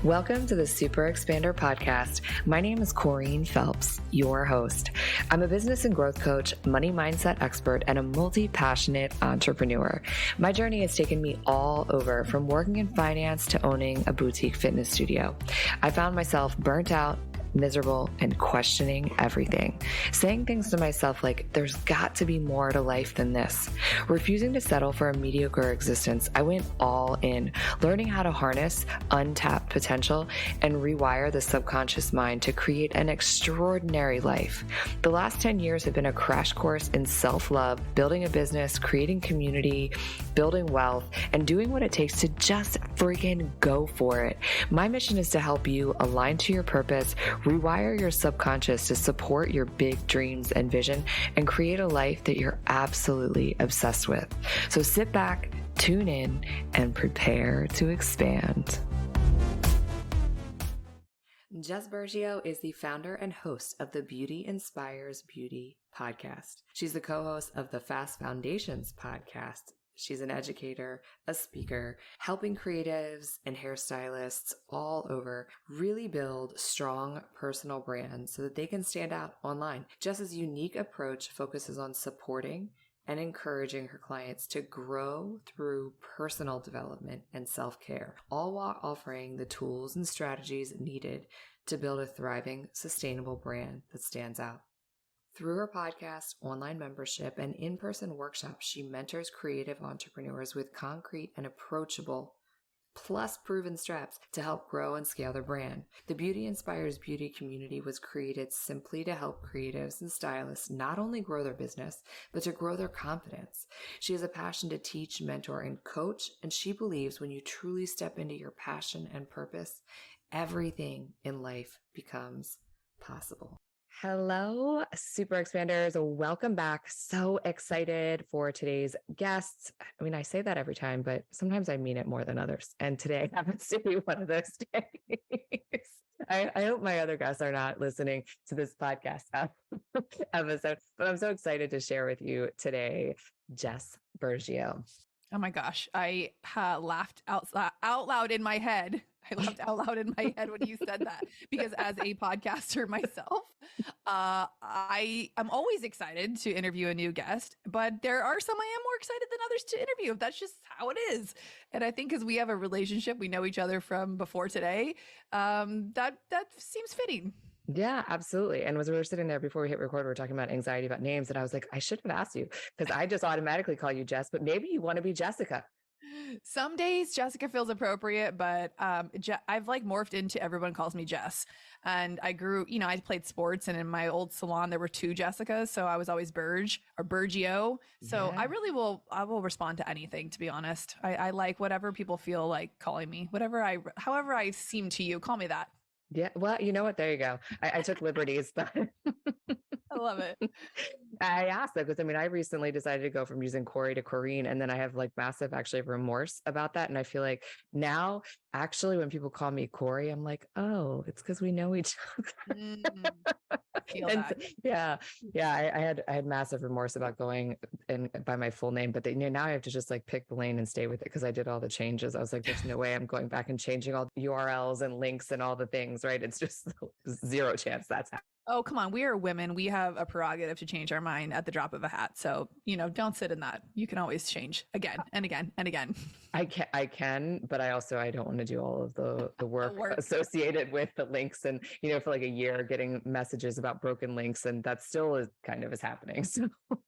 Welcome to the Super Expander podcast. My name is Corrine Phelps, your host. I'm a business and growth coach, money mindset expert, and a multi-passionate entrepreneur. My journey has taken me all over, from working in finance to owning a boutique fitness studio. I found myself burnt out, miserable, and questioning everything, saying things to myself like, there's got to be more to life than this. Refusing to settle for a mediocre existence, I went all in, learning how to harness untapped potential and rewire the subconscious mind to create an extraordinary life. The last 10 years have been a crash course in self-love, building a business, creating community, building wealth, and doing what it takes to just freaking go for it. My mission is to help you align to your purpose, rewire your subconscious to support your big dreams and vision, and create a life that you're absolutely obsessed with. So sit back, tune in, and prepare to expand. Jess Burgio is the founder and host of the Beauty Inspires Beauty podcast. She's the co-host of the Fast Foundations podcast. She's an educator, a speaker, helping creatives and hairstylists all over really build strong personal brands so that they can stand out online. Jess's unique approach focuses on supporting and encouraging her clients to grow through personal development and self-care, all while offering the tools and strategies needed to build a thriving, sustainable brand that stands out. Through her podcast, online membership, and in-person workshops, she mentors creative entrepreneurs with concrete and approachable, plus proven steps to help grow and scale their brand. The Beauty Inspires Beauty community was created simply to help creatives and stylists not only grow their business, but to grow their confidence. She has a passion to teach, mentor, and coach, and she believes when you truly step into your passion and purpose, everything in life becomes possible. Hello, Super Expanders. Welcome back. So excited for today's guests. I mean, I say that every time, but sometimes I mean it more than others. And today happens to be one of those days. I hope my other guests are not listening to this podcast episode, but I'm so excited to share with you today, Jess Burgio. Oh my gosh. I laughed out loud in my head. I laughed out loud in my head when you said that, because as a podcaster myself, I'm always excited to interview a new guest, but there are some I am more excited than others to interview. That's just how it is. And I think because we have a relationship, we know each other from before today, that seems fitting. Yeah, absolutely. And as we were sitting there before we hit record, we were talking about anxiety about names. And I was like, I should have asked you, because I just automatically call you Jess, but maybe you want to be Jessica. Some days Jessica feels appropriate, but I've like morphed into everyone calls me Jess. And I grew, I played sports, and in my old salon, there were two Jessicas. So I was always Burge or Burgio. So yeah. I will respond to anything, to be honest. I like whatever people feel like calling me, however I seem to you, call me that. Yeah. Well, you know what? There you go. I took liberties, but I love it. I asked that because I recently decided to go from using Corey to Corrine, and then I have like massive actually remorse about that. And I feel like now actually when people call me Corey, I'm like, oh, it's because we know each other. Feel that. Yeah. I had massive remorse about going in by my full name, but now I have to just like pick the lane and stay with it because I did all the changes. I was like, there's no way I'm going back and changing all the URLs and links and all the things, right? It's just zero chance that's happening. Oh, come on. We are women. We have a prerogative to change our mind at the drop of a hat. So, don't sit in that. You can always change again and again and again. I can, but I don't want to do all of the work associated with the links and, for like a year getting messages about broken links, and that still is happening. So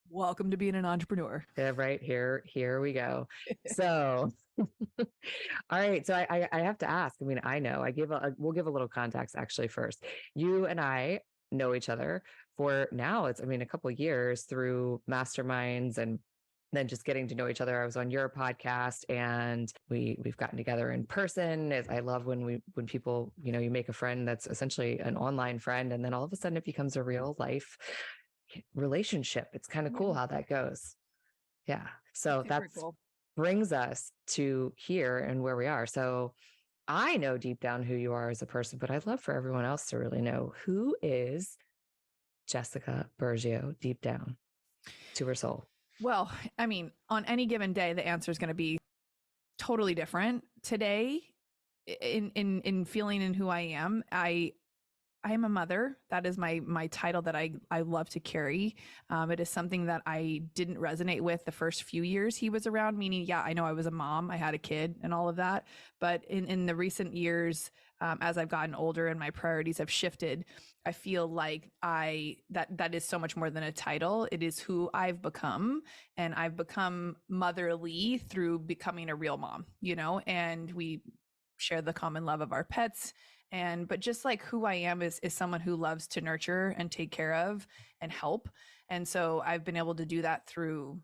welcome to being an entrepreneur. Yeah, right here we go. So all right. So I have to ask, I know we'll give a little context actually first. You and I know each other for now. It's, a couple of years through masterminds and then just getting to know each other. I was on your podcast and we've gotten together in person. I love when people, you make a friend that's essentially an online friend, and then all of a sudden it becomes a real life relationship. It's kind of cool how that goes. Yeah. So that's cool. Brings us to here and where we are. So I know deep down who you are as a person, but I'd love for everyone else to really know, who is Jessica Burgio deep down to her soul? Well, on any given day, the answer is going to be totally different. Today in feeling in who I am, I am a mother. That is my title that I love to carry. It is something that I didn't resonate with the first few years he was around. Meaning, yeah, I know I was a mom, I had a kid, and all of that. But in the recent years, as I've gotten older and my priorities have shifted, I feel like that is so much more than a title. It is who I've become, and I've become motherly through becoming a real mom. And we share the common love of our pets, but just like who I am is someone who loves to nurture and take care of and help. And so I've been able to do that through,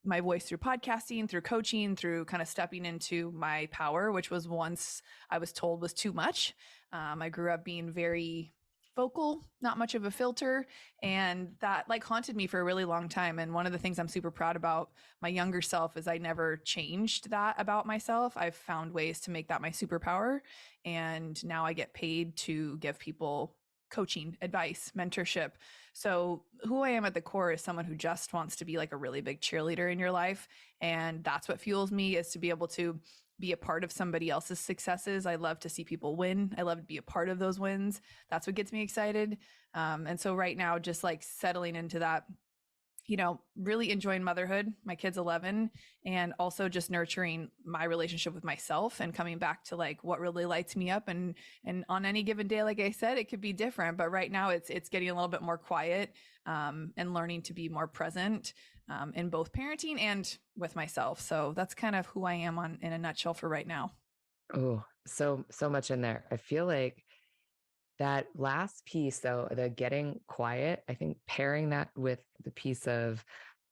my voice, through podcasting, through coaching, through kind of stepping into my power, which was once I was told was too much. I grew up being very vocal, not much of a filter, and that like haunted me for a really long time. And one of the things I'm super proud about my younger self is I never changed that about myself. I've found ways to make that my superpower, and now I get paid to give people coaching, advice, mentorship. So who I am at the core is someone who just wants to be like a really big cheerleader in your life, and that's what fuels me, is to be able to be a part of somebody else's successes. I love to see people win. I love to be a part of those wins. That's what gets me excited. And so right now, just like settling into that, really enjoying motherhood. My kid's 11, and also just nurturing my relationship with myself and coming back to like what really lights me up. And on any given day, like I said, it could be different, but right now it's getting a little bit more quiet, and learning to be more present, in both parenting and with myself. So that's kind of who I am in a nutshell for right now. Oh, so much in there. I feel like that last piece, though, the getting quiet, I think pairing that with the piece of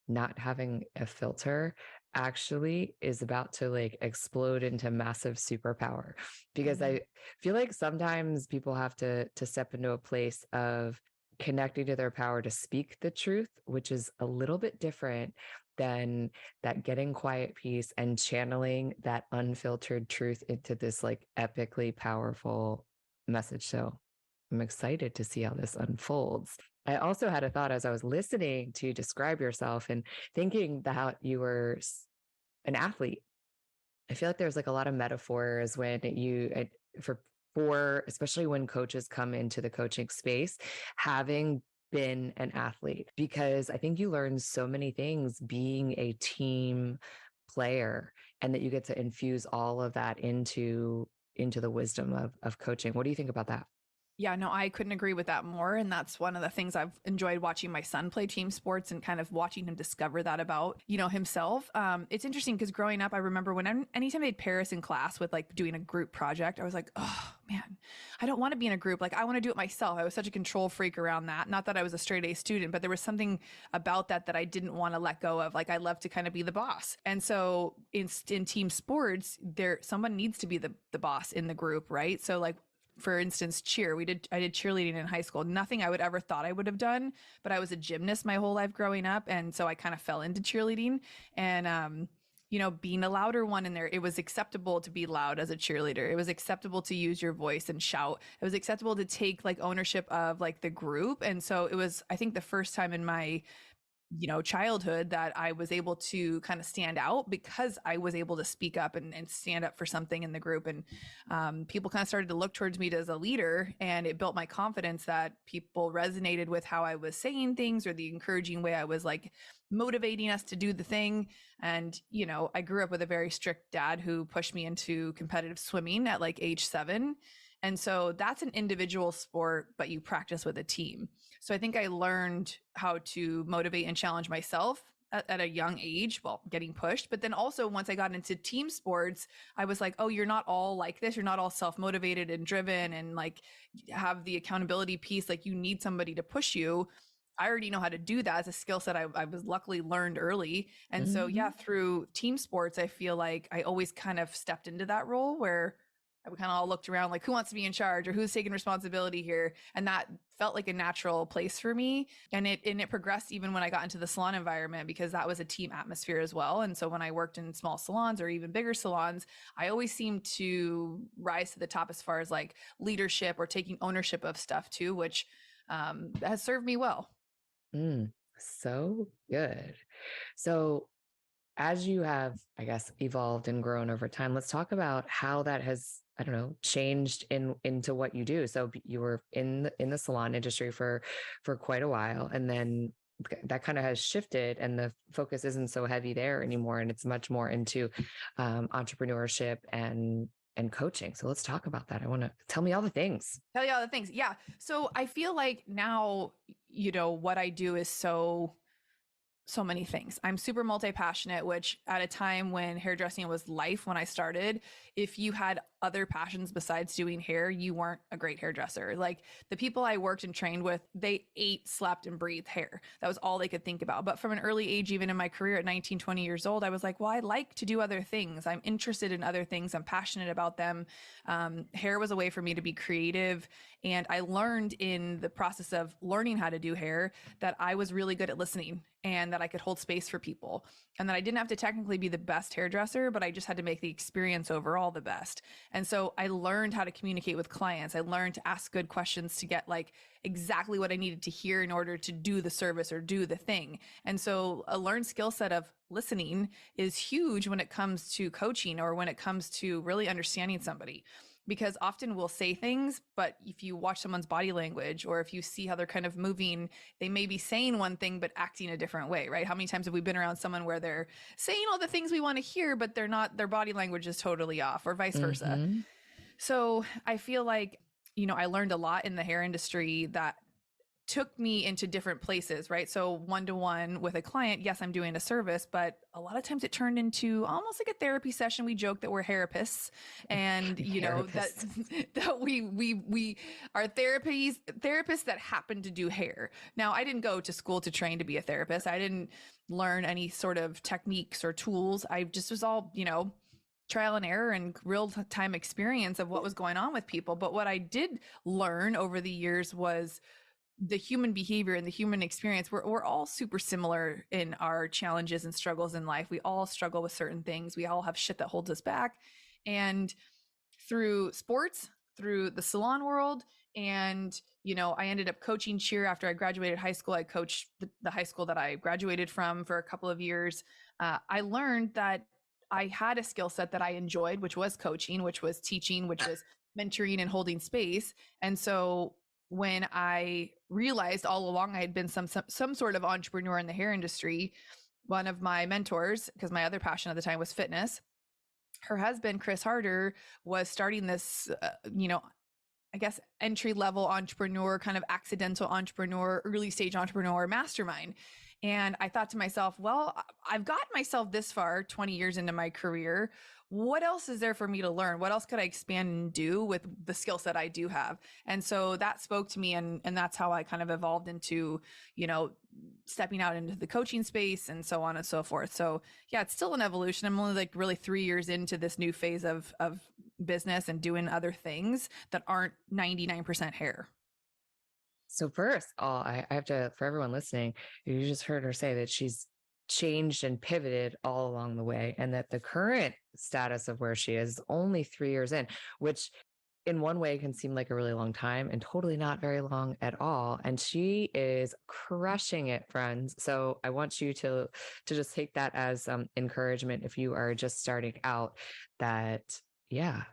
not having a filter actually is about to like explode into massive superpower, because Mhm. I feel like sometimes people have to step into a place of connecting to their power to speak the truth, which is a little bit different than that getting quiet piece and channeling that unfiltered truth into this like epically powerful message. So I'm excited to see how this unfolds. I also had a thought as I was listening to describe yourself and thinking that you were an athlete. I feel like there's like a lot of metaphors when for especially when coaches come into the coaching space, having been an athlete, because I think you learn so many things being a team player, and that you get to infuse all of that into the wisdom of coaching. What do you think about that? Yeah, no, I couldn't agree with that more. And that's one of the things I've enjoyed watching my son play team sports and kind of watching him discover that about, himself. It's interesting because growing up, I remember anytime I had Paris in class with like doing a group project, I was like, oh man, I don't want to be in a group. Like I want to do it myself. I was such a control freak around that. Not that I was a straight A student, but there was something about that I didn't want to let go of. Like I love to kind of be the boss. And so in team sports, someone needs to be the boss in the group, right? So like for instance, I did cheerleading in high school. Nothing I would ever thought I would have done, but I was a gymnast my whole life growing up. And so I kind of fell into cheerleading, and, being a louder one in there, it was acceptable to be loud as a cheerleader. It was acceptable to use your voice and shout. It was acceptable to take like ownership of like the group. And so it was, I think, the first time in my childhood that I was able to kind of stand out because I was able to speak up and stand up for something in the group. And people kind of started to look towards me as a leader, and it built my confidence that people resonated with how I was saying things or the encouraging way I was like motivating us to do the thing. And, I grew up with a very strict dad who pushed me into competitive swimming at like age 7. And so that's an individual sport, but you practice with a team. So I think I learned how to motivate and challenge myself at a young age while getting pushed. But then also once I got into team sports, I was like, oh, you're not all like this. You're not all self-motivated and driven and like have the accountability piece. Like you need somebody to push you. I already know how to do that as a skill set I was luckily learned early. And so, yeah, Mhm. through team sports, I feel like I always kind of stepped into that role where we kind of all looked around like who wants to be in charge or who's taking responsibility here, and that felt like a natural place for me. And it progressed even when I got into the salon environment, because that was a team atmosphere as well. And so when I worked in small salons or even bigger salons, I always seemed to rise to the top as far as like leadership or taking ownership of stuff too, which has served me well. So good. So as you have, I guess, evolved and grown over time, let's talk about how that has, I don't know, changed into what you do. So you were in the salon industry for quite a while, and then that kind of has shifted, and the focus isn't so heavy there anymore, and it's much more into entrepreneurship and coaching. So let's talk about that. I want to tell me all the things. Tell you all the things. Yeah. So I feel like now, what I do is so many things. I'm super multi-passionate, which at a time when hairdressing was life when I started, if you had other passions besides doing hair, you weren't a great hairdresser. Like the people I worked and trained with, they ate, slept, and breathed hair. That was all they could think about. But from an early age, even in my career at 19, 20 years old, I was like, well, I like to do other things. I'm interested in other things. I'm passionate about them. Hair was a way for me to be creative. And I learned in the process of learning how to do hair that I was really good at listening and that I could hold space for people and that I didn't have to technically be the best hairdresser, but I just had to make the experience overall the best. And so I learned how to communicate with clients. I learned to ask good questions to get like exactly what I needed to hear in order to do the service or do the thing. And so a learned skill set of listening is huge when it comes to coaching or when it comes to really understanding somebody. Because often we'll say things, but if you watch someone's body language or if you see how they're kind of moving, they may be saying one thing, but acting a different way, right? How many times have we been around someone where they're saying all the things we want to hear, but they're not, their body language is totally off or vice versa. So I feel like, I learned a lot in the hair industry that took me into different places, right? So one-to-one with a client, yes, I'm doing a service, but a lot of times it turned into almost like a therapy session. We joke that we're therapists and, that we are therapists that happen to do hair. Now, I didn't go to school to train to be a therapist. I didn't learn any sort of techniques or tools. I just was all, trial and error and real time experience of what was going on with people. But what I did learn over the years was the human behavior and the human experience. We're all super similar in our challenges and struggles in life. We all struggle with certain things. We all have shit that holds us back. And through sports, through the salon world, and, I ended up coaching cheer after I graduated high school. I coached the high school that I graduated from for a couple of years. I learned that I had a skill set that I enjoyed, which was coaching, which was teaching, which was mentoring and holding space. And so when I realized all along I had been some sort of entrepreneur in the hair industry, one of my mentors, because my other passion at the time was fitness, her husband, Chris Harder, was starting this, I guess, entry-level entrepreneur, kind of accidental entrepreneur, early stage entrepreneur mastermind. And I thought to myself, well, I've gotten myself this far 20 years into my career. What else is there for me to learn? What else could I expand and do with the skill set I do have? And so that spoke to me. And that's how I kind of evolved into, stepping out into the coaching space and so on and so forth. So yeah, it's still an evolution. I'm only like really 3 years into this new phase of business and doing other things that aren't 99% hair. So first, I have to, for everyone listening, you just heard her say that she's changed and pivoted all along the way, and that the current status of where she is only 3 years in, which in one way can seem like a really long time and totally not very long at all. And she is crushing it, friends. So I want you to just take that as encouragement if you are just starting out, that, yeah,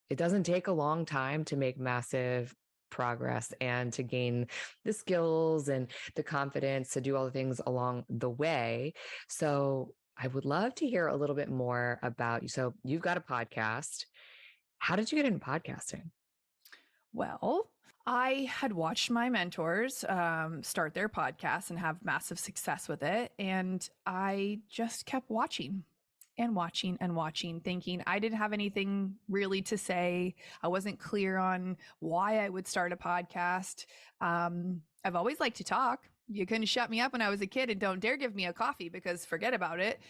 it doesn't take a long time to make massive progress and to gain the skills and the confidence to do all the things along the way. So I would love to hear a little bit more about you. So you've got a podcast. How did you get into podcasting? Well, I had watched my mentors start their podcast and have massive success with it. And I just kept watching and watching and watching, thinking I didn't have anything really to say. I wasn't clear on why I would start a podcast. I've always liked to talk. You couldn't shut me up when I was a kid, and don't dare give me a coffee because forget about it.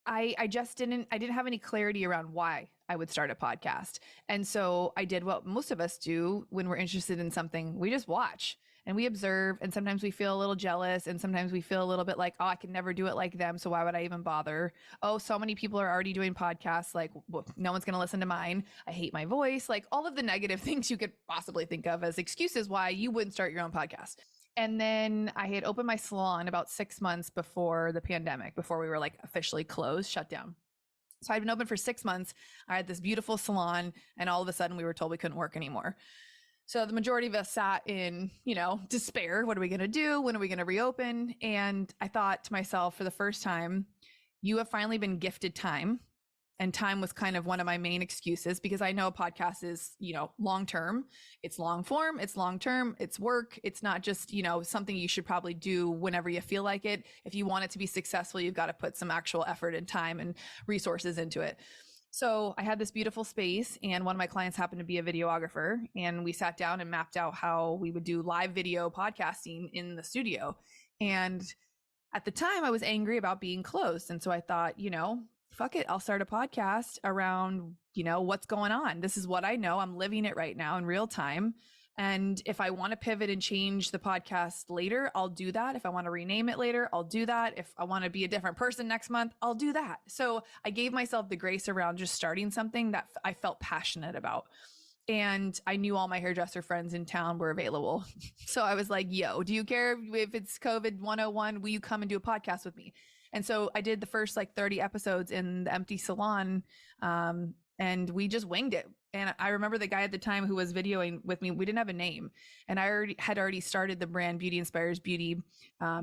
I just didn't have any clarity around why I would start a podcast. And so I did what most of us do when we're interested in something. We just watch and we observe, and sometimes we feel a little jealous, and sometimes we feel a little bit like, oh, I can never do it like them, so why would I even bother? Oh, so many people are already doing podcasts, like, well, no one's going to listen to mine. I hate my voice. Like all of the negative things you could possibly think of as excuses why you wouldn't start your own podcast. And then I had opened my salon about 6 months before the pandemic, before we were like officially closed, shut down. So I'd been open for 6 months. I had this beautiful salon, and all of a sudden we were told we couldn't work anymore. So the majority of us sat in, despair. What are we going to do? When are we going to reopen? And I thought to myself, for the first time, you have finally been gifted time. And time was kind of one of my main excuses, because I know a podcast is, long term. It's long form, it's long term, it's work. It's not just, something you should probably do whenever you feel like it. If you want it to be successful, you've got to put some actual effort and time and resources into it. So I had this beautiful space, and one of my clients happened to be a videographer, and we sat down and mapped out how we would do live video podcasting in the studio. And at the time I was angry about being closed. And so I thought, fuck it, I'll start a podcast around, what's going on. This is what I know. I'm living it right now in real time. And if I want to pivot and change the podcast later, I'll do that. If I want to rename it later, I'll do that. If I want to be a different person next month, I'll do that. So I gave myself the grace around just starting something that I felt passionate about. And I knew all my hairdresser friends in town were available. So I was like, yo, do you care if it's COVID 101? Will you come and do a podcast with me? And so I did the first 30 episodes in the empty salon, and we just winged it. And I remember the guy at the time who was videoing with me, we didn't have a name. And I had already started the brand Beauty Inspires Beauty,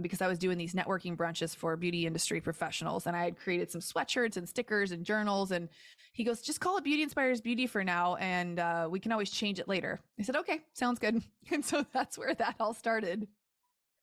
because I was doing these networking brunches for beauty industry professionals. And I had created some sweatshirts and stickers and journals. And he goes, just call it Beauty Inspires Beauty for now. And we can always change it later. I said, okay, sounds good. And so that's where that all started.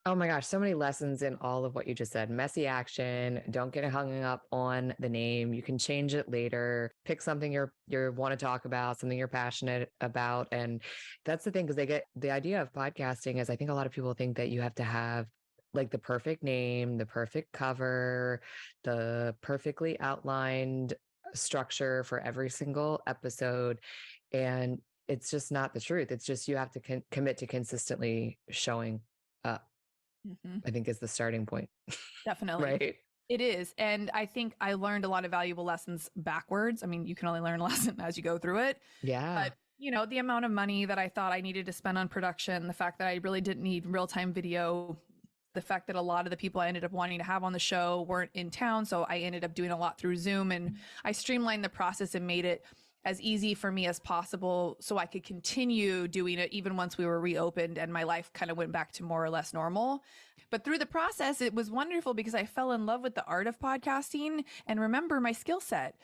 Oh my gosh, so many lessons in all of what you just said. Messy action. Don't get hung up on the name. You can change it later. Pick something you want to talk about, something you're passionate about. And that's the thing, because the idea of podcasting is, I think a lot of people think that you have to have the perfect name, the perfect cover, the perfectly outlined structure for every single episode. And it's just not the truth. It's just, you have to commit to consistently showing up. Mm-hmm. I think is the starting point. Definitely. Right. It is. And I think I learned a lot of valuable lessons backwards. I mean, you can only learn a lesson as you go through it. Yeah. But, the amount of money that I thought I needed to spend on production, the fact that I really didn't need real-time video, the fact that a lot of the people I ended up wanting to have on the show weren't in town. So I ended up doing a lot through Zoom, and I streamlined the process and made it as easy for me as possible so I could continue doing it even once we were reopened and my life kind of went back to more or less normal. But through the process, it was wonderful because I fell in love with the art of podcasting and remember my skill set,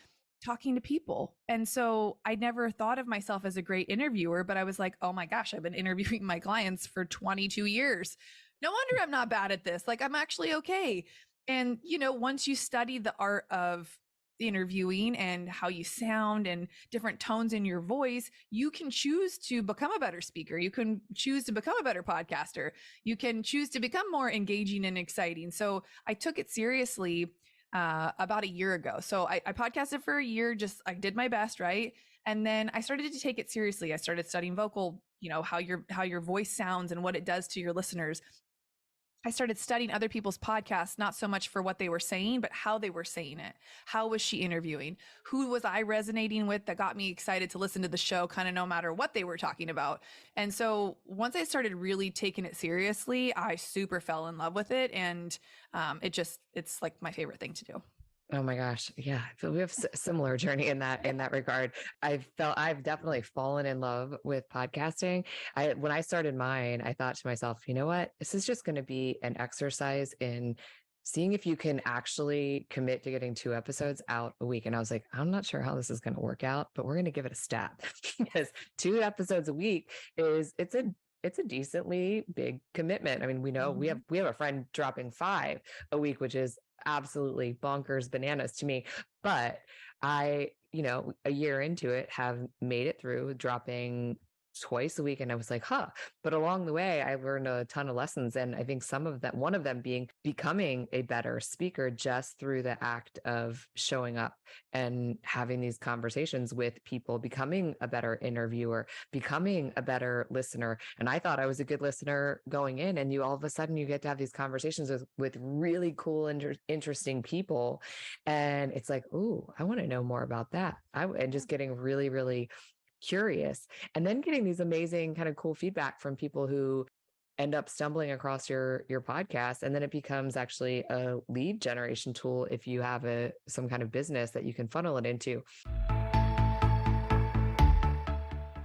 talking to people. And so I never thought of myself as a great interviewer, but I was like, oh my gosh, I've been interviewing my clients for 22 years. No wonder I'm not bad at this. I'm actually okay. And, once you study the art of interviewing and how you sound and different tones in your voice, you can choose to become a better speaker. You can choose to become a better podcaster. You can choose to become more engaging and exciting. So I took it seriously about a year ago. So I podcasted for a year, I did my best, right? And then I started to take it seriously. I started studying vocal, how your voice sounds and what it does to your listeners. I started studying other people's podcasts, not so much for what they were saying, but how they were saying it. How was she interviewing? Who was I resonating with that got me excited to listen to the show, kind of no matter what they were talking about? And so once I started really taking it seriously, I super fell in love with it. And it's my favorite thing to do. Oh my gosh. Yeah. I feel we have a similar journey in that regard. I've definitely fallen in love with podcasting. When I started mine, I thought to myself, you know what, this is just going to be an exercise in seeing if you can actually commit to getting 2 episodes out a week. And I was like, I'm not sure how this is going to work out, but we're going to give it a stab because 2 episodes a week it's a decently big commitment. I mean, we know we have a friend dropping 5 a week, which is absolutely bonkers bananas to me. But I, a year into it, have made it through dropping twice a week. And I was like, but along the way, I learned a ton of lessons. And I think one of them being becoming a better speaker just through the act of showing up and having these conversations with people, becoming a better interviewer, becoming a better listener. And I thought I was a good listener going in, and all of a sudden you get to have these conversations with really cool, interesting people. And it's like, ooh, I want to know more about that. And just getting really, really curious, and then getting these amazing kind of cool feedback from people who end up stumbling across your podcast, and then it becomes actually a lead generation tool if you have some kind of business that you can funnel it into.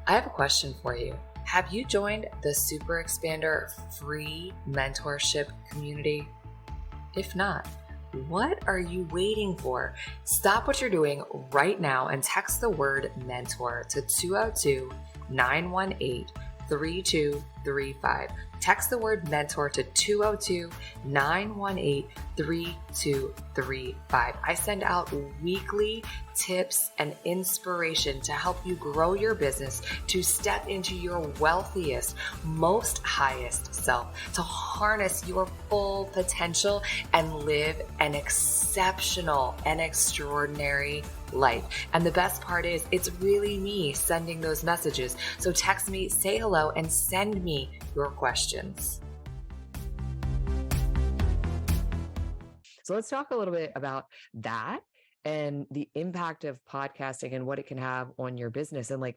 I have a question for you. Have you joined the Super Expander free mentorship community? If not, what are you waiting for? Stop what you're doing right now and text the word mentor to 202-918-3235. Text the word mentor to 202-918-3235. I send out weekly tips and inspiration to help you grow your business, to step into your wealthiest, most highest self, to harness your full potential and live an exceptional and extraordinary life. And the best part is, it's really me sending those messages. So text me, say hello, and send me your questions. So let's talk a little bit about that and the impact of podcasting and what it can have on your business. And like,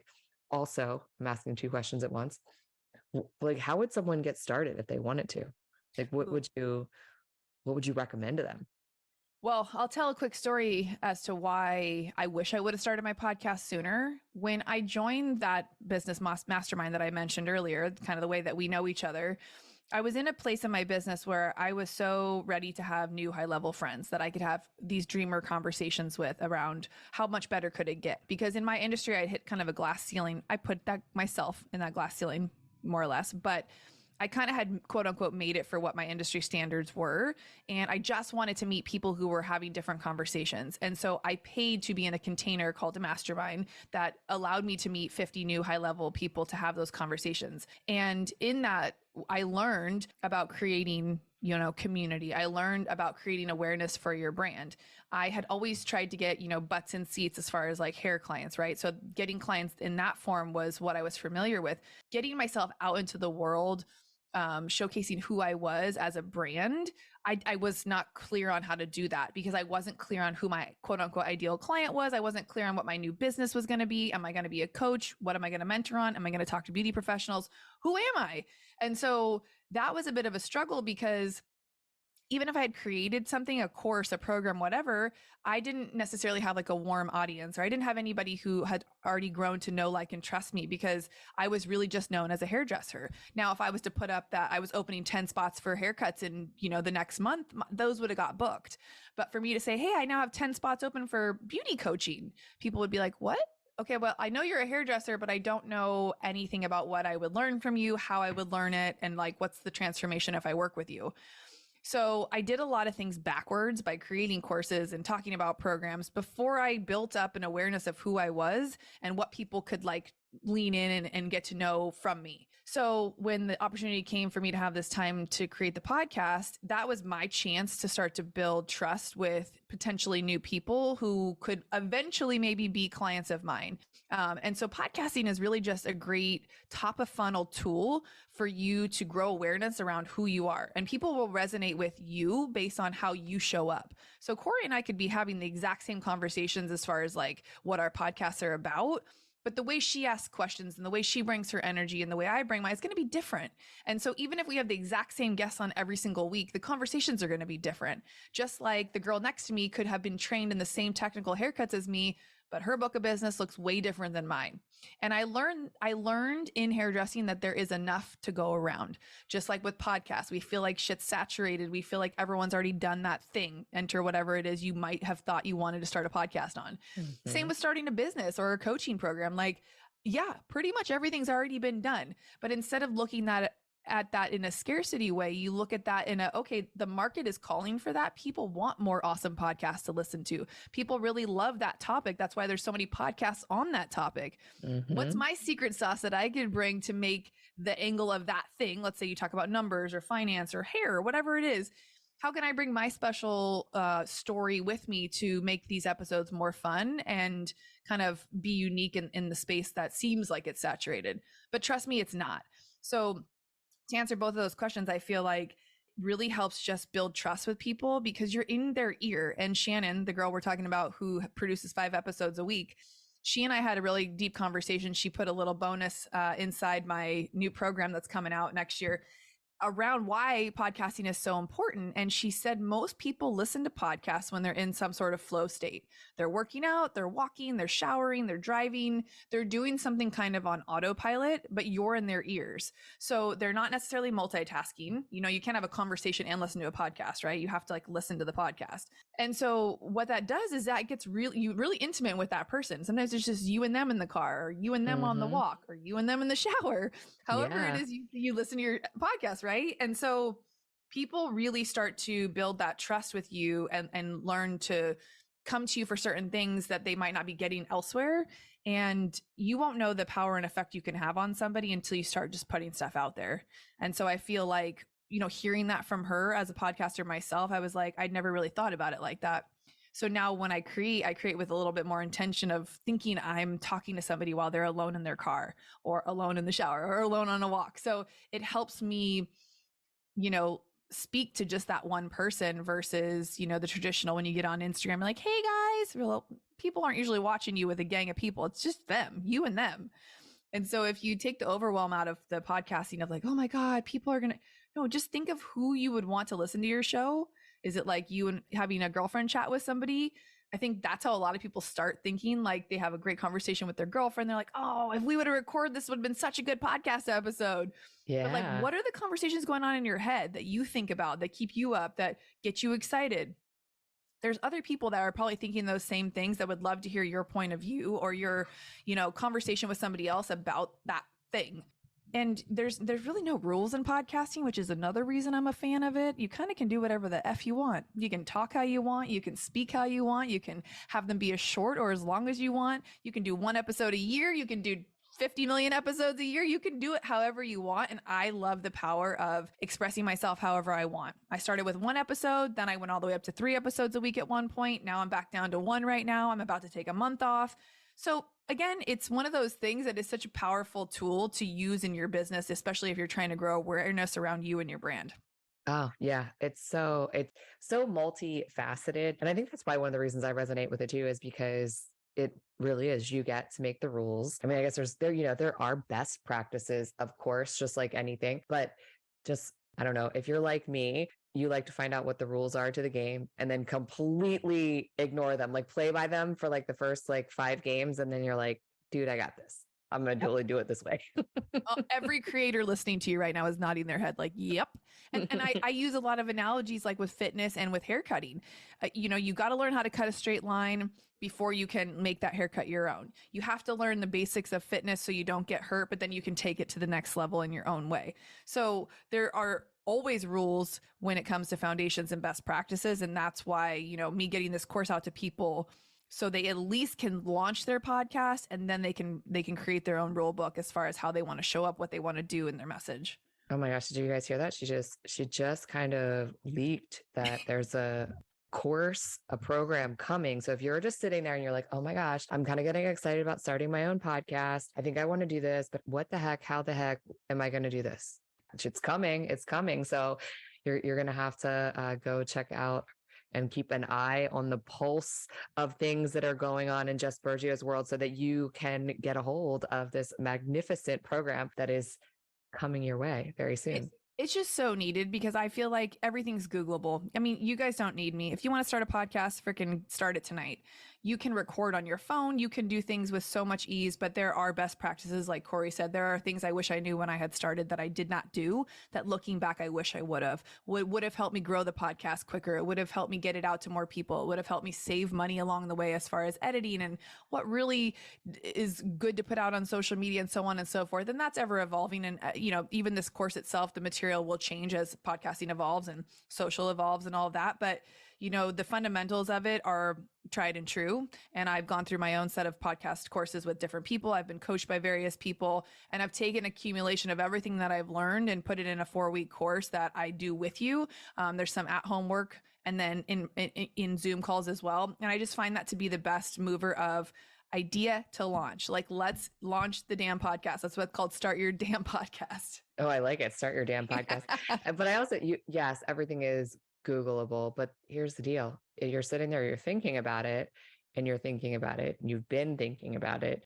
also, I'm asking two questions at once. Like, how would someone get started if they wanted to? Like, what would you recommend to them? Well, I'll tell a quick story as to why I wish I would have started my podcast sooner. When I joined that business mastermind that I mentioned earlier, kind of the way that we know each other, I was in a place in my business where I was so ready to have new high-level friends that I could have these dreamer conversations with around how much better could it get? Because in my industry, I hit kind of a glass ceiling. I put that myself in that glass ceiling, more or less, but I kind of had quote unquote made it for what my industry standards were. And I just wanted to meet people who were having different conversations. And so I paid to be in a container called a mastermind that allowed me to meet 50 new high level people to have those conversations. And in that, I learned about creating, community. I learned about creating awareness for your brand. I had always tried to get, butts in seats as far as like hair clients, right? So getting clients in that form was what I was familiar with. Getting myself out into the world, showcasing who I was as a brand, I was not clear on how to do that because I wasn't clear on who my quote unquote ideal client was. I wasn't clear on what my new business was going to be. Am I going to be a coach? What am I going to mentor on? Am I going to talk to beauty professionals? Who am I? And so that was a bit of a struggle because even if I had created something, a course, a program, whatever, I didn't necessarily have like a warm audience, or I didn't have anybody who had already grown to know, like, and trust me because I was really just known as a hairdresser. Now, if I was to put up that I was opening 10 spots for haircuts in, the next month, those would have got booked. But for me to say, hey, I now have 10 spots open for beauty coaching, people would be like, what? Okay, well, I know you're a hairdresser, but I don't know anything about what I would learn from you, how I would learn it, and like, what's the transformation if I work with you? So I did a lot of things backwards by creating courses and talking about programs before I built up an awareness of who I was and what people could like lean in and get to know from me. So when the opportunity came for me to have this time to create the podcast, that was my chance to start to build trust with potentially new people who could eventually maybe be clients of mine. And so podcasting is really just a great top of funnel tool for you to grow awareness around who you are. And people will resonate with you based on how you show up. So Corey and I could be having the exact same conversations as far as like what our podcasts are about. But the way she asks questions and the way she brings her energy and the way I bring mine is going to be different. And so even if we have the exact same guests on every single week, the conversations are going to be different. Just like the girl next to me could have been trained in the same technical haircuts as me, but her book of business looks way different than mine. And I learned in hairdressing that there is enough to go around. Just like with podcasts, we feel like shit's saturated. We feel like everyone's already done that thing. Enter whatever it is you might have thought you wanted to start a podcast on. Mm-hmm. Same with starting a business or a coaching program. Like, yeah, pretty much everything's already been done. But instead of looking at that in a scarcity way, you look at that in okay, the market is calling for that. People want more awesome podcasts to listen to. People really love that topic. That's why there's so many podcasts on that topic. Mm-hmm. What's my secret sauce that I could bring to make the angle of that thing? Let's say you talk about numbers or finance or hair or whatever it is. How can I bring my special story with me to make these episodes more fun and kind of be unique in the space that seems like it's saturated? But trust me, it's not. So to answer both of those questions, I feel like really helps just build trust with people because you're in their ear. And Shannon, the girl we're talking about who produces 5 episodes a week, she and I had a really deep conversation. She put a little bonus inside my new program that's coming out next year. around why podcasting is so important. And she said most people listen to podcasts when they're in some sort of flow state. They're working out, they're walking, they're showering, they're driving, they're doing something kind of on autopilot, but you're in their ears. So they're not necessarily multitasking. You know, you can't have a conversation and listen to a podcast, right? You have to like listen to the podcast. And so what that does is that gets really intimate with that person. Sometimes it's just you and them in the car, or you and them on the walk, or you and them in the shower. However it is you listen to your podcast, right? And so people really start to build that trust with you and learn to come to you for certain things that they might not be getting elsewhere. And you won't know the power and effect you can have on somebody until you start just putting stuff out there. And so I feel like, you know, hearing that from her as a podcaster myself, I was like, I'd never really thought about it like that. So now when I create with a little bit more intention of thinking I'm talking to somebody while they're alone in their car or alone in the shower or alone on a walk. So it helps me, you know, speak to just that one person versus, you know, the traditional when you get on Instagram, like, hey guys, well, people aren't usually watching you with a gang of people. It's just them, you and them. And so if you take the overwhelm out of the podcasting of like, oh my God, people are going to, no, just think of who you would want to listen to your show. Is it like you and having a girlfriend chat with somebody? I think that's how a lot of people start thinking, like they have a great conversation with their girlfriend. They're like, oh, if we would have recorded this, would have been such a good podcast episode. Yeah. But like, what are the conversations going on in your head that you think about, that keep you up, that get you excited? There's other people that are probably thinking those same things that would love to hear your point of view or your, you know, conversation with somebody else about that thing. And there's really no rules in podcasting, which is another reason I'm a fan of it. You kind of can do whatever the F you want. You can talk how you want. You can speak how you want. You can have them be as short or as long as you want. You can do one episode a year. You can do 50 million episodes a year. You can do it however you want. And I love the power of expressing myself however I want. I started with one episode, then I went all the way up to 3 episodes a week at one point. Now I'm back down to 1 right now. I'm about to take a month off. So again, it's one of those things that is such a powerful tool to use in your business, especially if you're trying to grow awareness around you and your brand. Oh, yeah. It's so multifaceted. And I think that's why one of the reasons I resonate with it too is because it really is. You get to make the rules. I mean, I guess there are best practices, of course, just like anything, but just, I don't know, if you're like me, you like to find out what the rules are to the game and then completely ignore them, like play by them for like the first like 5 games. And then you're like, dude, I got this. I'm going to totally do it this way. Every creator listening to you right now is nodding their head like, yep. And I use a lot of analogies like with fitness and with hair cutting. You know, you got to learn how to cut a straight line before you can make that haircut your own. You have to learn the basics of fitness so you don't get hurt, but then you can take it to the next level in your own way. So there are always rules when it comes to foundations and best practices. And that's why, you know, me getting this course out to people so they at least can launch their podcast and then they can create their own rule book as far as how they want to show up, what they want to do in their message. Oh my gosh, did you guys hear that? She just kind of leaked that there's a course, a program coming. So if you're just sitting there and you're like, oh my gosh, I'm kind of getting excited about starting my own podcast. I think I want to do this, but what the heck, how the heck am I going to do this? It's coming. It's coming. So you're going to have to go check out and keep an eye on the pulse of things that are going on in Jess Burgio's world so that you can get a hold of this magnificent program that is coming your way very soon. It's just so needed because I feel like everything's Googleable. I mean, you guys don't need me. If you want to start a podcast, freaking start it tonight. You can record on your phone. You can do things with so much ease, but there are best practices. Like Corey said, there are things I wish I knew when I had started that I did not do, that looking back, I wish I would have. Would have helped me grow the podcast quicker. It would have helped me get it out to more people. It would have helped me save money along the way as far as editing and what really is good to put out on social media and so on and so forth. And that's ever evolving. And, you know, even this course itself, the material will change as podcasting evolves and social evolves and all of that. But you know, the fundamentals of it are tried and true. And I've gone through my own set of podcast courses with different people. I've been coached by various people, and I've taken accumulation of everything that I've learned and put it in a 4-week course that I do with you. There's some at-home work and then in Zoom calls as well. And I just find that to be the best mover of idea to launch. Like, let's launch the damn podcast. That's what's called Start Your Damn Podcast. Oh, I like it. Start your damn podcast. But I also, yes, everything is Googleable, but here's the deal. You're sitting there, you're thinking about it, and you've been thinking about it.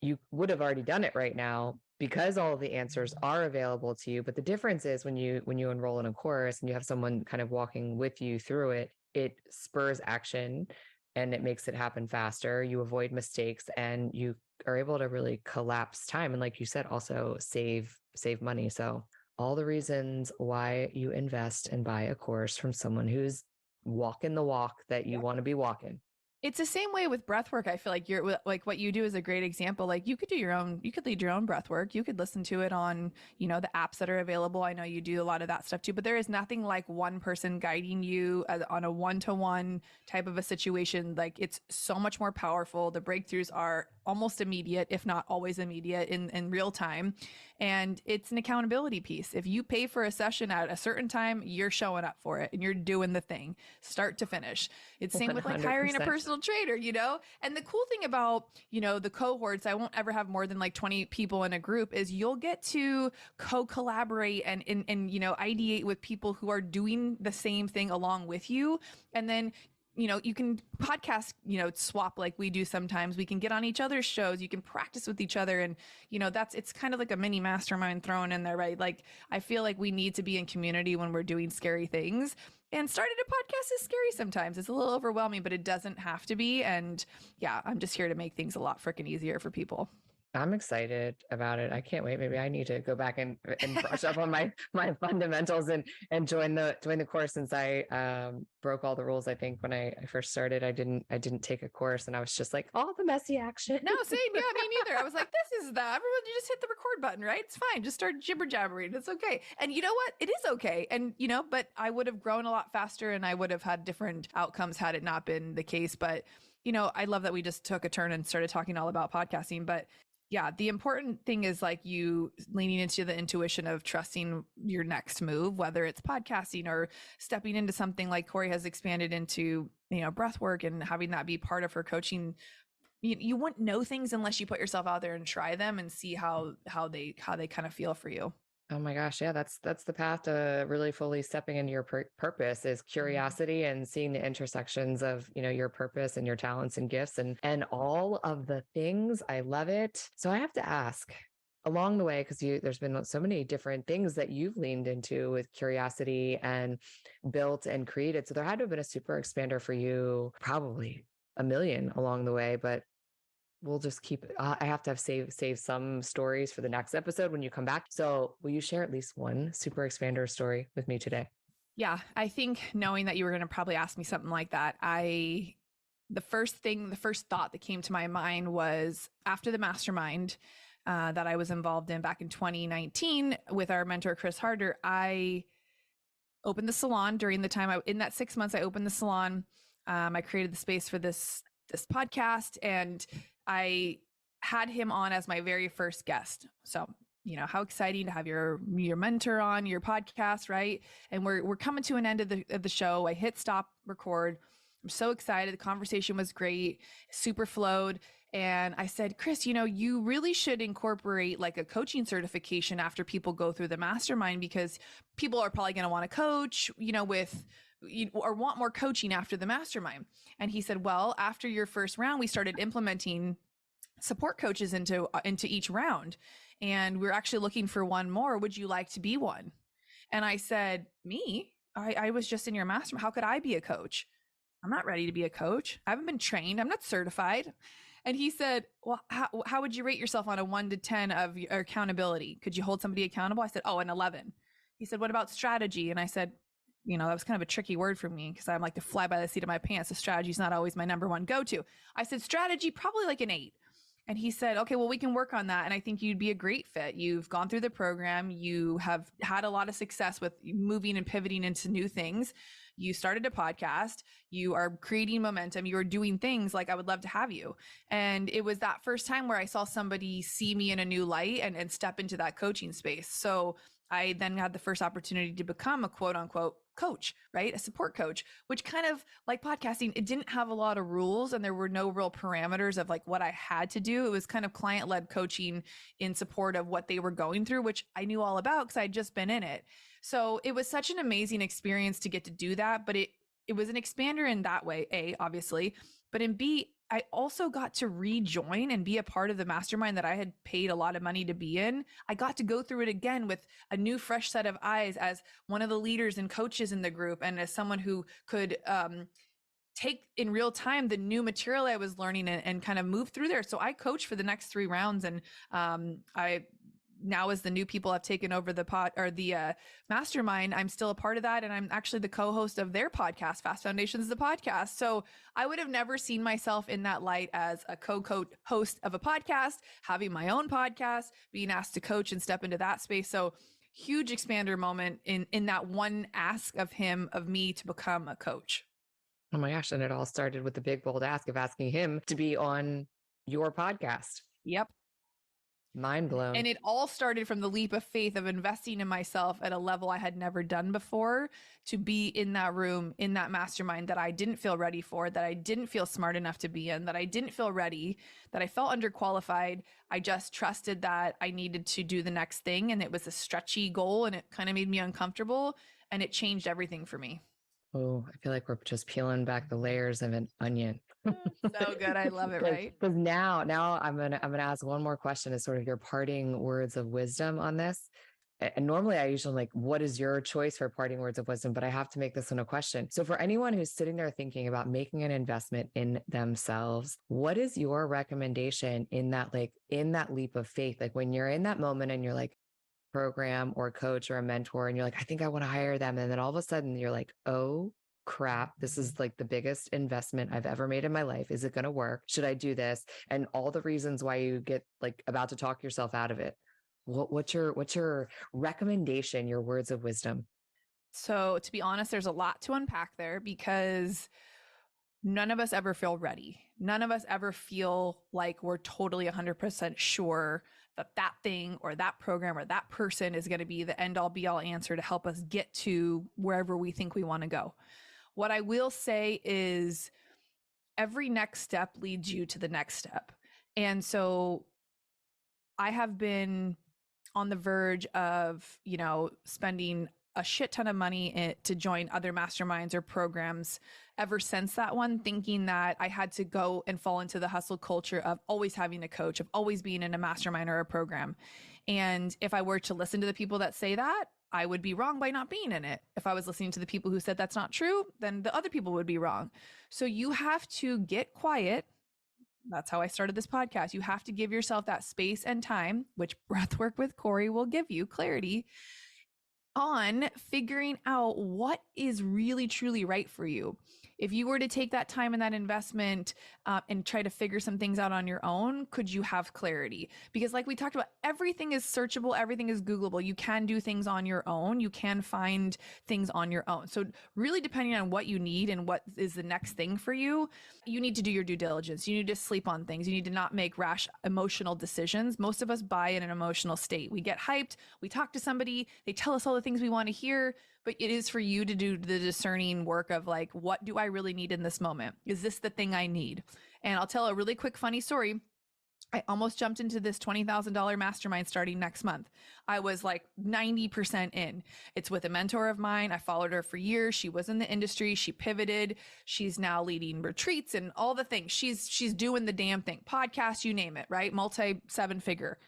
you would have already done it right now because all of the answers are available to you. But the difference is when you enroll in a course and you have someone kind of walking with you through it, it spurs action and it makes it happen faster. You avoid mistakes and you are able to really collapse time. And like you said, also save money. So all the reasons why you invest and buy a course from someone who's walking the walk that you want to be walking. It's the same way with breath work. I feel like you're like what you do is a great example. Like you could lead your own breath work. You could listen to it on, the apps that are available. I know you do a lot of that stuff too, but there is nothing like one person guiding you on a one-to-one type of a situation. Like it's so much more powerful. The breakthroughs are almost immediate, if not always immediate in real time. And it's an accountability piece. If you pay for a session at a certain time, you're showing up for it and you're doing the thing start to finish. It's same with like hiring a personal trainer, And the cool thing about, the cohorts, I won't ever have more than like 20 people in a group, is you'll get to co-collaborate and ideate with people who are doing the same thing along with you. And then you can podcast, swap like we do sometimes. We can get on each other's shows. You can practice with each other. And, it's kind of like a mini mastermind thrown in there, right? Like, I feel like we need to be in community when we're doing scary things. And starting a podcast is scary sometimes. It's a little overwhelming, but it doesn't have to be. And yeah, I'm just here to make things a lot freaking easier for people. I'm excited about it. I can't wait. Maybe I need to go back and brush up on my fundamentals and join the course, since I broke all the rules. I think when I first started, I didn't take a course, and I was just like, all the messy action. No, same. Yeah, me neither. I was like, this is everyone, you just hit the record button, right? It's fine. Just start jibber jabbering. It's okay. And you know what? It is okay. And but I would have grown a lot faster and I would have had different outcomes had it not been the case. But I love that we just took a turn and started talking all about podcasting. But yeah, the important thing is like you leaning into the intuition of trusting your next move, whether it's podcasting or stepping into something like Corey has expanded into, breath work and having that be part of her coaching. You wouldn't know things unless you put yourself out there and try them and see how they kind of feel for you. Oh my gosh. Yeah, that's the path to really fully stepping into your purpose, is curiosity and seeing the intersections of, your purpose and your talents and gifts and all of the things. I love it. So I have to ask along the way, because there's been so many different things that you've leaned into with curiosity and built and created. So there had to have been a super expander for you, probably a million along the way, but we'll just keep I have to have save some stories for the next episode when you come back. So will you share at least one super expander story with me today? Yeah, I think knowing that you were going to probably ask me something like that, the first thought that came to my mind was after the mastermind that I was involved in back in 2019 with our mentor, Chris Harder. I opened the salon during the time in that 6 months, I opened the salon. I created the space for this podcast, and I had him on as my very first guest. So, how exciting to have your mentor on your podcast, right? And we're coming to an end of the show. I hit stop record. I'm so excited. The conversation was great, super flowed. And I said, Chris, you really should incorporate like a coaching certification after people go through the mastermind, because people are probably going to want to coach, or want more coaching after the mastermind. And he said, well, after your first round, we started implementing support coaches into each round. And we're actually looking for one more. Would you like to be one? And I said, me? I was just in your mastermind. How could I be a coach? I'm not ready to be a coach. I haven't been trained. I'm not certified. And he said, well, how would you rate yourself on a 1 to 10 of your accountability? Could you hold somebody accountable? I said, an 11. He said, what about strategy? And I said, that was kind of a tricky word for me because I'm like to fly by the seat of my pants. So strategy is not always my number one go-to. I said, strategy, probably like an 8. And he said, okay, well, we can work on that. And I think you'd be a great fit. You've gone through the program. You have had a lot of success with moving and pivoting into new things. You started a podcast. You are creating momentum. You are doing things. Like, I would love to have you. And it was that first time where I saw somebody see me in a new light and step into that coaching space. So I then had the first opportunity to become a quote unquote coach, right? A support coach, which kind of like podcasting, it didn't have a lot of rules and there were no real parameters of like what I had to do. It was kind of client-led coaching in support of what they were going through, which I knew all about because I'd just been in it. So it was such an amazing experience to get to do that, but it was an expander in that way, obviously, But in B, I also got to rejoin and be a part of the mastermind that I had paid a lot of money to be in. I got to go through it again with a new, fresh set of eyes as one of the leaders and coaches in the group, and as someone who could take in real time the new material I was learning and kind of move through there. So I coached for the next 3 rounds, and I now, as the new people have taken over the mastermind, I'm still a part of that. And I'm actually the co-host of their podcast, Fast Foundations, the podcast. So I would have never seen myself in that light as a co-host of a podcast, having my own podcast, being asked to coach and step into that space. So huge expander moment in that one ask of me to become a coach. Oh my gosh. And it all started with the big, bold ask of asking him to be on your podcast. Yep. Mind blown. And it all started from the leap of faith of investing in myself at a level I had never done before, to be in that room, in that mastermind that I didn't feel ready for, that I didn't feel smart enough to be in, that I didn't feel ready, that I felt underqualified. I just trusted that I needed to do the next thing. And it was a stretchy goal, and it kind of made me uncomfortable, and it changed everything for me. Oh, I feel like we're just peeling back the layers of an onion. So good. I love it. Right. Because now I'm gonna ask one more question as sort of your parting words of wisdom on this. And normally I usually like, what is your choice for parting words of wisdom? But I have to make this one a question. So for anyone who's sitting there thinking about making an investment in themselves, what is your recommendation in that leap of faith? Like when you're in that moment and you're like, program or coach or a mentor, and you're like, I think I want to hire them. And then all of a sudden you're like, oh crap, this is like the biggest investment I've ever made in my life. Is it going to work? Should I do this? And all the reasons why you get like about to talk yourself out of it. What's your recommendation, your words of wisdom? So to be honest, there's a lot to unpack there, because none of us ever feel ready. None of us ever feel like we're totally 100% sure that thing or that program or that person is going to be the end all be all answer to help us get to wherever we think we want to go. What I will say is every next step leads you to the next step. And so I have been on the verge of, spending a shit ton of money to join other masterminds or programs ever since that one, thinking that I had to go and fall into the hustle culture of always having a coach, of always being in a mastermind or a program. And if I were to listen to the people that say that, I would be wrong by not being in it. If I was listening to the people who said that's not true, then the other people would be wrong. So you have to get quiet. That's how I started this podcast. You have to give yourself that space and time, which Breathwork with Corey will give you clarity on figuring out what is really truly right for you. If you were to take that time and that investment and try to figure some things out on your own, could you have clarity? Because like we talked about, everything is searchable, everything is Googleable. You can do things on your own. You can find things on your own. So really depending on what you need and what is the next thing for you, you need to do your due diligence. You need to sleep on things. You need to not make rash emotional decisions. Most of us buy in an emotional state. We get hyped. We talk to somebody. They tell us all the things we want to hear. But it is for you to do the discerning work of like, what do I really need in this moment? Is this the thing I need? And I'll tell a really quick, funny story. I almost jumped into this $20,000 mastermind starting next month. I was like 90% in. It's with a mentor of mine. I followed her for years. She was in the industry. She pivoted. She's now leading retreats and all the things. She's doing the damn thing. Podcast, you name it, right? Multi 7-figure.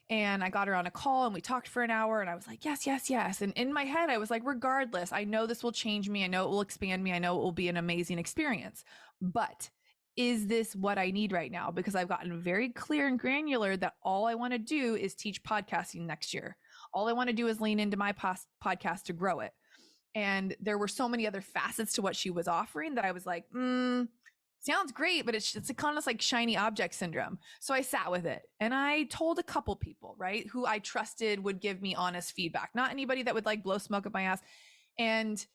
And I got her on a call and we talked for an hour and I was like, yes, yes, yes. And in my head, I was like, regardless, I know this will change me. I know it will expand me. I know it will be an amazing experience. But is this what I need right now? Because I've gotten very clear and granular that all I want to do is teach podcasting next year. All I want to do is lean into my podcast to grow it. And there were so many other facets to what she was offering that I was like, sounds great, but it's kind of like shiny object syndrome. So I sat with it and I told a couple people, right, who I trusted would give me honest feedback, not anybody that would like blow smoke up my ass. And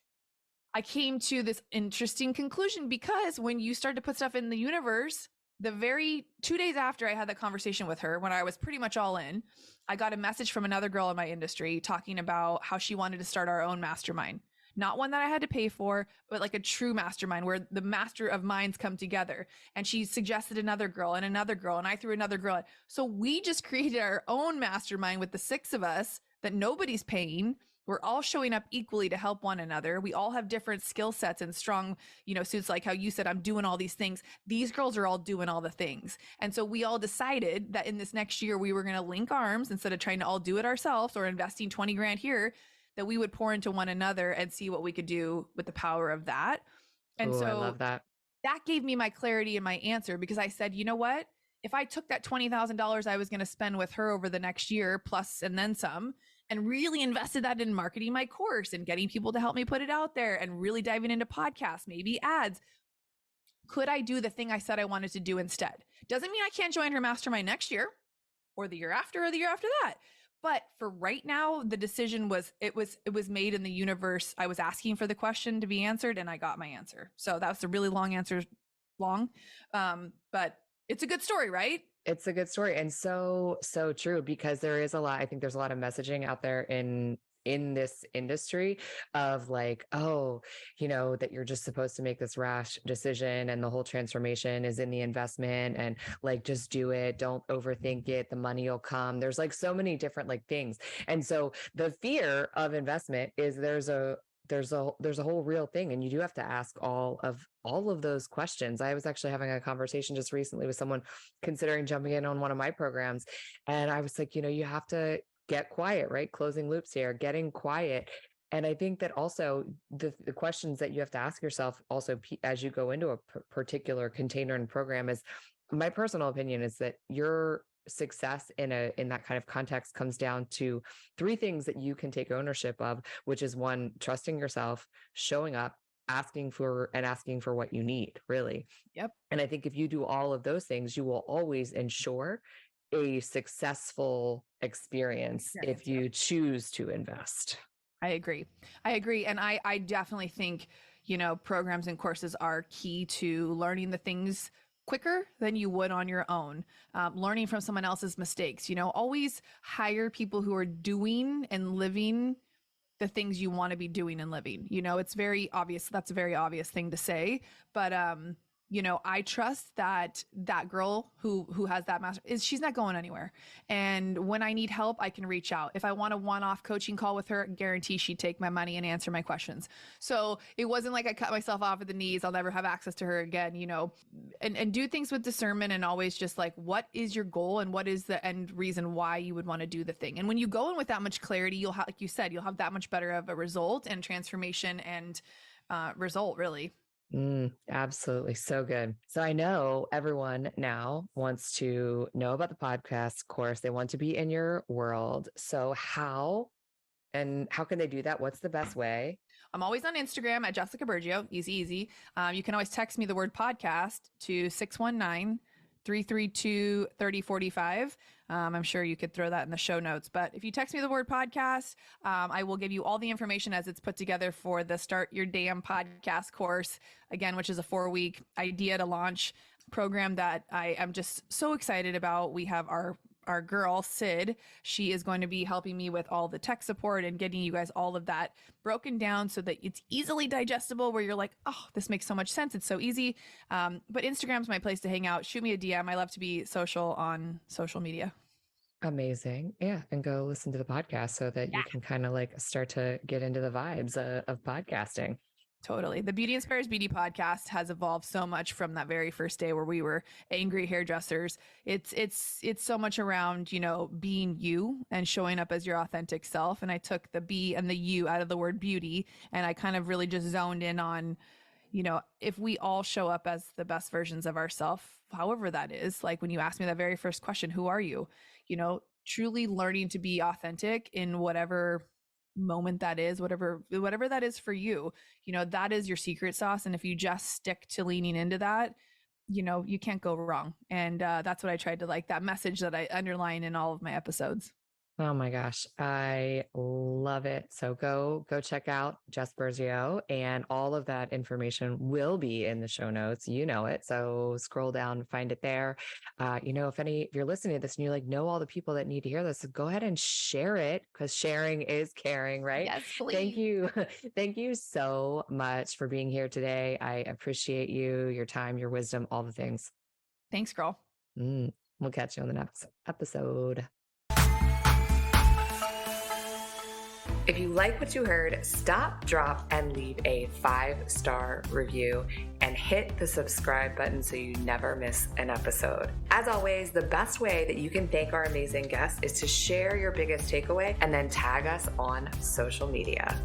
I came to this interesting conclusion, because when you start to put stuff in the universe, the very 2 days after I had that conversation with her, when I was pretty much all in, I got a message from another girl in my industry talking about how she wanted to start our own mastermind. Not one that I had to pay for, but like a true mastermind where the master of minds come together. And she suggested another girl, and I threw another girl in. So we just created our own mastermind with the 6 of us that nobody's paying. We're all showing up equally to help one another. We all have different skill sets and strong, suits, like how you said, I'm doing all these things. These girls are all doing all the things. And so we all decided that in this next year, we were going to link arms instead of trying to all do it ourselves or investing 20 grand here, that we would pour into one another and see what we could do with the power of that. And I so love that. That gave me my clarity in my answer, because I said, you know what? If I took that $20,000 I was going to spend with her over the next year, plus and then some, and really invested that in marketing my course and getting people to help me put it out there and really diving into podcasts, maybe ads, could I do the thing I said I wanted to do instead? Doesn't mean I can't join her mastermind next year or the year after or the year after that. But for right now, the decision was made in the universe. I was asking for the question to be answered and I got my answer. So that was a really long answer, but it's a good story, right? It's a good story. And so true, because there is I think there's a lot of messaging out there in this industry of like, oh, that you're just supposed to make this rash decision and the whole transformation is in the investment, and like, just do it. Don't overthink it. The money will come. There's like so many different like things. And so the fear of investment is there's a whole real thing. And you do have to ask all of those questions. I was actually having a conversation just recently with someone considering jumping in on one of my programs. And I was like, you have to get quiet, right? Closing loops here, getting quiet. And I think that also the questions that you have to ask yourself also as you go into a particular container and program is, my personal opinion is that your success in that kind of context comes down to 3 things that you can take ownership of, which is 1, trusting yourself, showing up, asking for what you need, really. Yep. And I think if you do all of those things, you will always ensure a successful experience if you choose to invest. I agree. And I definitely think, programs and courses are key to learning the things quicker than you would on your own. Learning from someone else's mistakes, always hire people who are doing and living the things you want to be doing and living. It's very obvious. That's a very obvious thing to say, but, I trust that girl who has that master she's not going anywhere. And when I need help, I can reach out. If I want a one-off coaching call with her, guarantee she'd take my money and answer my questions. So it wasn't like I cut myself off at the knees. I'll never have access to her again, and do things with discernment, and always just like, what is your goal and what is the end reason why you would want to do the thing? And when you go in with that much clarity, you'll have, like you said, you'll have that much better of a result and transformation and result, really. Absolutely. So good. So I know everyone now wants to know about the podcast course. They want to be in your world. So how can they do that? What's the best way? I'm always on Instagram at Jessica Burgio. Easy. You can always text me the word podcast to 619-332-3045. I'm sure you could throw that in the show notes, but if you text me the word podcast, I will give you all the information as it's put together for the Start Your Damn Podcast course, again, which is a 4-week idea to launch program that I am just so excited about. We have our girl, Sid. She is going to be helping me with all the tech support and getting you guys all of that broken down so that it's easily digestible, where you're like, oh, this makes so much sense. It's so easy. But Instagram's my place to hang out. Shoot me a DM. I love to be social on social media. Amazing. Yeah. And go listen to the podcast so that you can kind of like start to get into the vibes of podcasting. Totally. The Beauty Inspires Beauty podcast has evolved so much from that very first day where we were angry hairdressers. It's so much around, being you and showing up as your authentic self. And I took the B and the U out of the word beauty, and I kind of really just zoned in on, if we all show up as the best versions of ourselves, however that is, like when you asked me that very first question, who are you? Truly learning to be authentic in whatever moment that is, whatever that is for you, that is your secret sauce. And if you just stick to leaning into that, you can't go wrong. And that's what I tried to, like, that message that I underline in all of my episodes. Oh my gosh, I love it. So go check out Jess Burgio, and all of that information will be in the show notes. You know it. So scroll down, find it there. If you're listening to this and you know all the people that need to hear this, go ahead and share it, because sharing is caring, right? Yes, please. Thank you. Thank you so much for being here today. I appreciate you, your time, your wisdom, all the things. Thanks, girl. We'll catch you on the next episode. If you like what you heard, stop, drop, and leave a 5-star review and hit the subscribe button so you never miss an episode. As always, the best way that you can thank our amazing guests is to share your biggest takeaway and then tag us on social media.